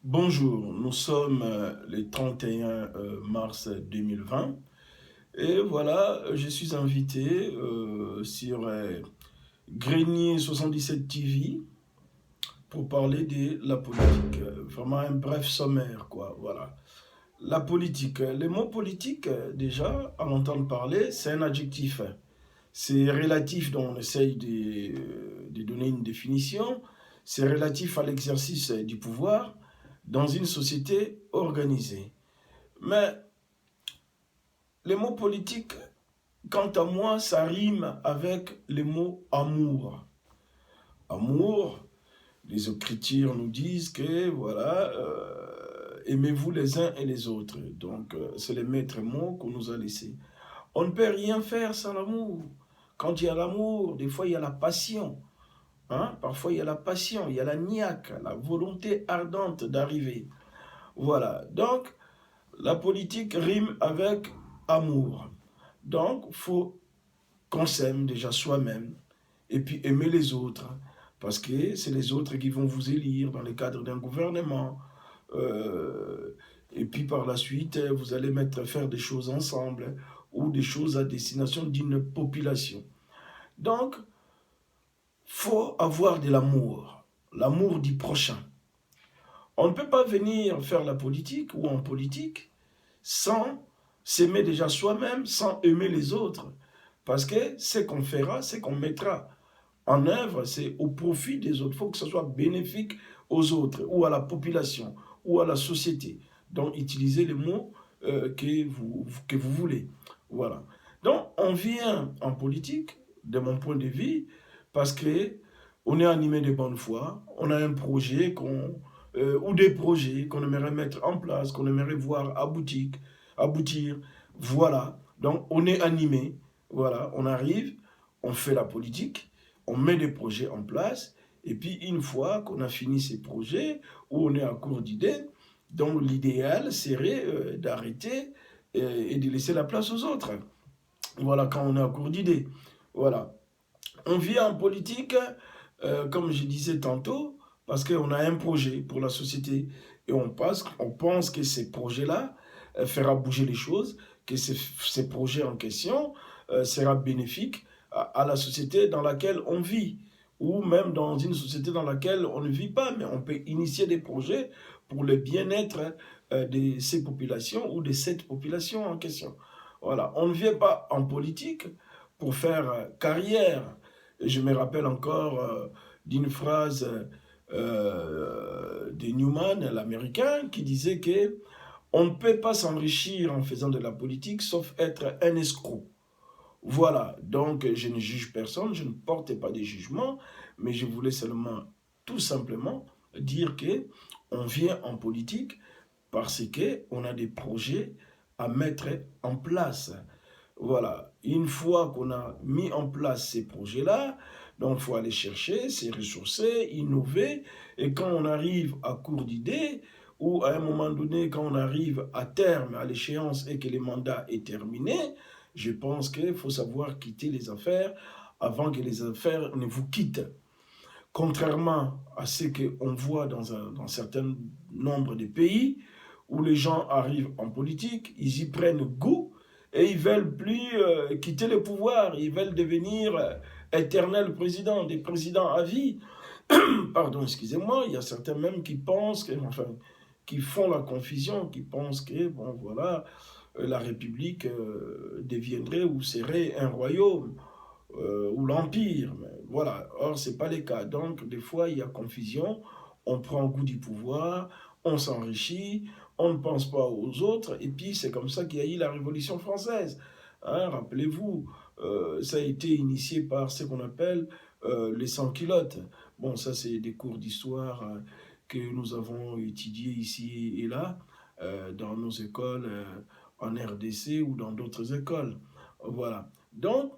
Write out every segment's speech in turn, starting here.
Bonjour, nous sommes le 31 mars 2020 et voilà, je suis invité sur Grenier 77 TV pour parler de la politique. Vraiment un bref sommaire, quoi, voilà. La politique, les mots politique, déjà, à l'entendre parler, c'est un adjectif. C'est relatif, dont on essaye de donner une définition. C'est relatif à l'exercice du pouvoir dans une société organisée. Mais les mots politiques, quant à moi, ça rime avec les mots amour. Amour, les Écritures nous disent que, voilà, aimez-vous les uns et les autres. Donc, c'est les maîtres mots qu'on nous a laissés. On ne peut rien faire sans l'amour. Quand il y a l'amour, des fois il y a la passion. Hein? Parfois il y a la passion, il y a la niaque, la volonté ardente d'arriver. Voilà. Donc, la politique rime avec amour. Donc, il faut qu'on s'aime déjà soi-même et puis aimer les autres. Parce que c'est les autres qui vont vous élire dans le cadre d'un gouvernement. Euh, et puis par la suite, vous allez faire des choses ensemble ou des choses à destination d'une population. Donc, faut avoir de l'amour du prochain. On ne peut pas venir faire la politique ou en politique sans s'aimer déjà soi-même, sans aimer les autres. Parce que ce qu'on fera, ce qu'on mettra en œuvre, c'est au profit des autres. Il faut que ce soit bénéfique aux autres, ou à la population, ou à la société. Donc, utilisez les mots que vous voulez. Voilà. Donc, on vient en politique, de mon point de vue, parce que on est animé de bonne foi, on a un projet ou des projets qu'on aimerait mettre en place, qu'on aimerait voir aboutir. Voilà. Donc, on est animé. Voilà. On arrive, on fait la politique, on met des projets en place, et puis une fois qu'on a fini ces projets, où on est à court d'idées, donc l'idéal serait d'arrêter et de laisser la place aux autres. Voilà, quand on est à court d'idées. Voilà. On vit en politique, comme je disais tantôt, parce qu'on a un projet pour la société et on pense que ces projets-là fera bouger les choses, que ces projets en question sera bénéfique à la société dans laquelle on vit ou même dans une société dans laquelle on ne vit pas, mais on peut initier des projets pour le bien-être de ces populations ou de cette population en question. Voilà, on ne vient pas en politique pour faire carrière. Et je me rappelle encore d'une phrase de Newman, l'américain, qui disait que on ne peut pas s'enrichir en faisant de la politique sauf être un escroc. Voilà, donc je ne juge personne, je ne porte pas de jugement, mais je voulais seulement, tout simplement, dire que on vient en politique parce que on a des projets à mettre en place. Voilà, une fois qu'on a mis en place ces projets-là, donc il faut aller chercher, se ressourcer, innover, et quand on arrive à court d'idées, ou à un moment donné, quand on arrive à terme, à l'échéance et que le mandat est terminé, je pense qu'il faut savoir quitter les affaires avant que les affaires ne vous quittent. Contrairement à ce qu'on voit dans certains nombres de pays, où les gens arrivent en politique, ils y prennent goût et ils veulent plus quitter le pouvoir, ils veulent devenir éternels présidents, des présidents à vie. Pardon, excusez-moi, il y a certains même qui pensent, qui font la confusion, qui pensent que, bon, voilà, la République deviendrait ou serait un royaume ou l'empire. Mais voilà, or, ce n'est pas le cas. Donc, des fois, il y a confusion, on prend goût du pouvoir, on s'enrichit, on ne pense pas aux autres, et puis c'est comme ça qu'il y a eu la Révolution française. Hein, rappelez-vous, ça a été initié par ce qu'on appelle les sans-culottes. Bon, ça, c'est des cours d'histoire que nous avons étudiés ici et là, dans nos écoles en RDC ou dans d'autres écoles. Voilà. Donc,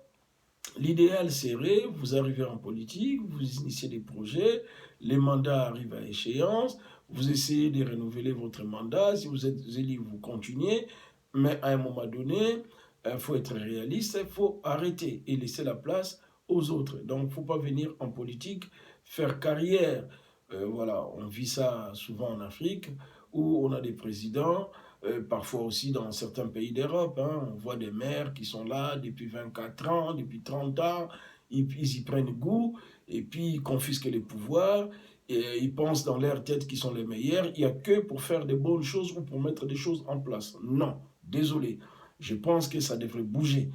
l'idéal serait, vous arrivez en politique, vous initiez des projets, les mandats arrivent à échéance, vous essayez de renouveler votre mandat, si vous êtes élu, vous continuez, mais à un moment donné, il faut être réaliste, il faut arrêter et laisser la place aux autres. Donc, il ne faut pas venir en politique faire carrière Voilà, on vit ça souvent en Afrique, où on a des présidents, parfois aussi dans certains pays d'Europe, hein, on voit des maires qui sont là depuis 24 ans, depuis 30 ans, ils y prennent goût, et puis ils confisquent les pouvoirs, et ils pensent dans leur tête qu'ils sont les meilleurs, il n'y a que pour faire des bonnes choses ou pour mettre des choses en place. Non, désolé, je pense que ça devrait bouger.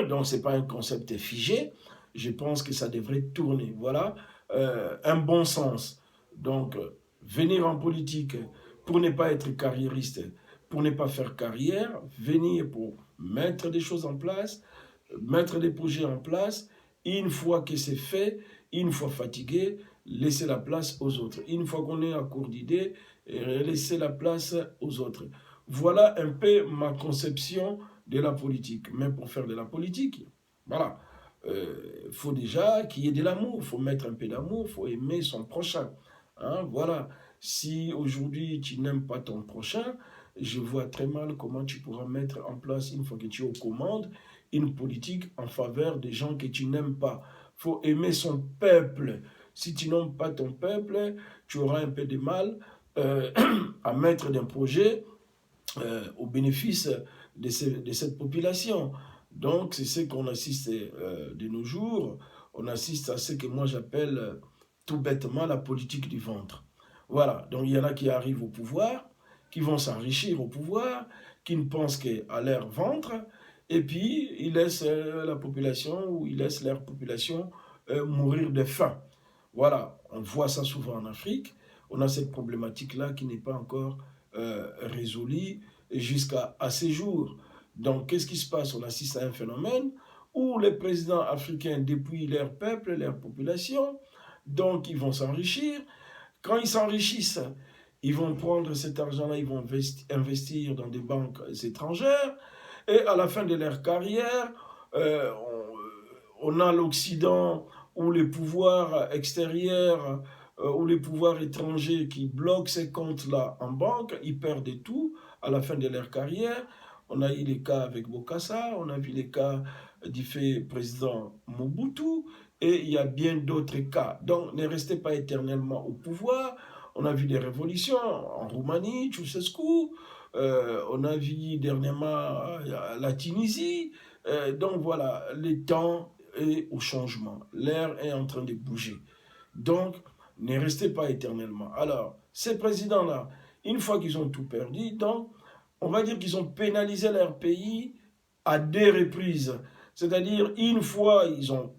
Donc ce n'est pas un concept figé, je pense que ça devrait tourner. Voilà, un bon sens. Donc, venir en politique pour ne pas être carriériste, pour ne pas faire carrière, venir pour mettre des choses en place, mettre des projets en place, une fois que c'est fait, une fois fatigué, laisser la place aux autres. Une fois qu'on est à court d'idées, laisser la place aux autres. Voilà un peu ma conception de la politique. Mais pour faire de la politique, voilà, faut déjà qu'il y ait de l'amour, il faut mettre un peu d'amour, il faut aimer son prochain. Hein, voilà, si aujourd'hui tu n'aimes pas ton prochain, je vois très mal comment tu pourras mettre en place, une fois que tu es aux commandes, une politique en faveur des gens que tu n'aimes pas. Il faut aimer son peuple. Si tu n'aimes pas ton peuple, tu auras un peu de mal euh, à mettre des projets au bénéfice de cette population. Donc, c'est ce qu'on assiste de nos jours. On assiste à ce que moi j'appelle tout bêtement la politique du ventre. Voilà, donc il y en a qui arrivent au pouvoir, qui vont s'enrichir au pouvoir, qui ne pensent qu'à leur ventre, et puis ils laissent la population ou ils laissent leur population mourir de faim. Voilà, on voit ça souvent en Afrique. On a cette problématique-là qui n'est pas encore résolue jusqu'à ces jours. Donc, qu'est-ce qui se passe? On assiste à un phénomène où les présidents africains dépouillent leur peuple, leur population, donc ils vont s'enrichir. Quand ils s'enrichissent, ils vont prendre cet argent-là, ils vont investir dans des banques étrangères, et à la fin de leur carrière, euh, on a l'Occident ou les pouvoirs extérieurs ou les pouvoirs étrangers qui bloquent ces comptes-là en banque, ils perdent tout à la fin de leur carrière. On a eu les cas avec Bokassa, on a vu les cas du fait président Mobutu, et il y a bien d'autres cas. Donc, ne restez pas éternellement au pouvoir. On a vu des révolutions en Roumanie, Ceausescu, on a vu dernièrement la Tunisie. Donc voilà, le temps est au changement. L'air est en train de bouger. Donc, ne restez pas éternellement. Alors, ces présidents-là, une fois qu'ils ont tout perdu, donc, on va dire qu'ils ont pénalisé leur pays à deux reprises. C'est-à-dire, une fois, ils ont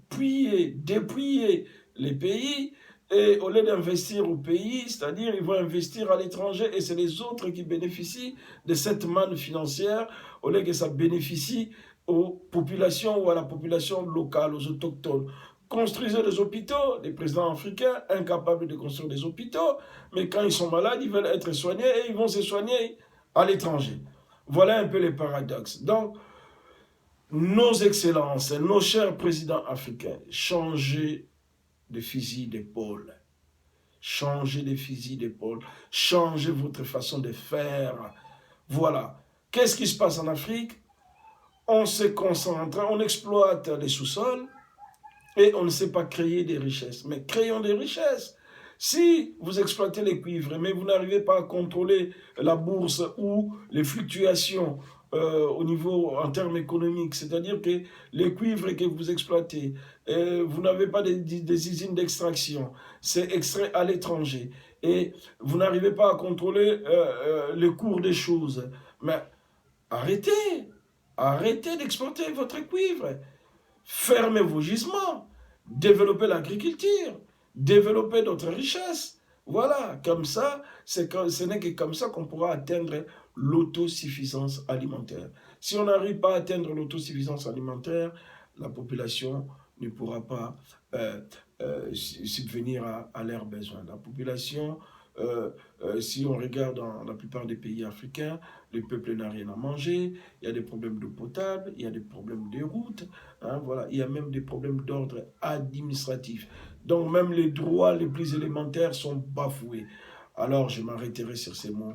dépouillé les pays, et au lieu d'investir au pays, c'est-à-dire, ils vont investir à l'étranger, et c'est les autres qui bénéficient de cette manne financière, au lieu que ça bénéficie aux populations ou à la population locale, aux autochtones. Construisez des hôpitaux, des présidents africains incapables de construire des hôpitaux, mais quand ils sont malades, ils veulent être soignés et ils vont se soigner à l'étranger. Voilà un peu les paradoxes. Donc, nos excellences, nos chers présidents africains, changez de fusil d'épaule. Changez de fusil d'épaule. Changez votre façon de faire. Voilà. Qu'est-ce qui se passe en Afrique? On se concentre, on exploite les sous-sols et on ne sait pas créer des richesses. Mais créons des richesses. Si vous exploitez les cuivres, mais vous n'arrivez pas à contrôler la bourse ou les fluctuations au niveau en termes économiques, c'est-à-dire que les cuivres que vous exploitez, vous n'avez pas des usines d'extraction, c'est extrait à l'étranger, et vous n'arrivez pas à contrôler le cours des choses, mais arrêtez, arrêtez d'exploiter votre cuivre, fermez vos gisements, développez l'agriculture, développer d'autres richesses. Voilà, comme ça, ce n'est que comme ça qu'on pourra atteindre l'autosuffisance alimentaire. Si on n'arrive pas à atteindre l'autosuffisance alimentaire, la population ne pourra pas subvenir à leurs besoins. La population, si on regarde dans la plupart des pays africains, le peuple n'a rien à manger, il y a des problèmes d'eau potable, il y a des problèmes de routes, hein, voilà, il y a même des problèmes d'ordre administratif. Donc même les droits les plus élémentaires sont bafoués. Alors je m'arrêterai sur ces mots.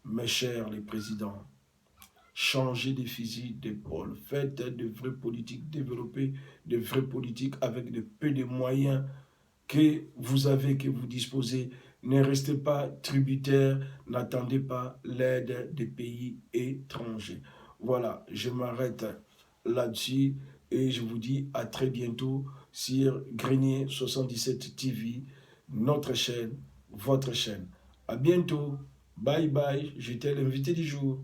Mes chers les présidents, changez de fusil d'épaule, faites de vraies politiques, développez de vraies politiques avec de peu de moyens que vous avez, que vous disposez. Ne restez pas tributaire, n'attendez pas l'aide des pays étrangers. Voilà, je m'arrête là-dessus et je vous dis à très bientôt sur Grenier 77 TV, notre chaîne, votre chaîne. À bientôt. Bye bye. J'étais l'invité du jour.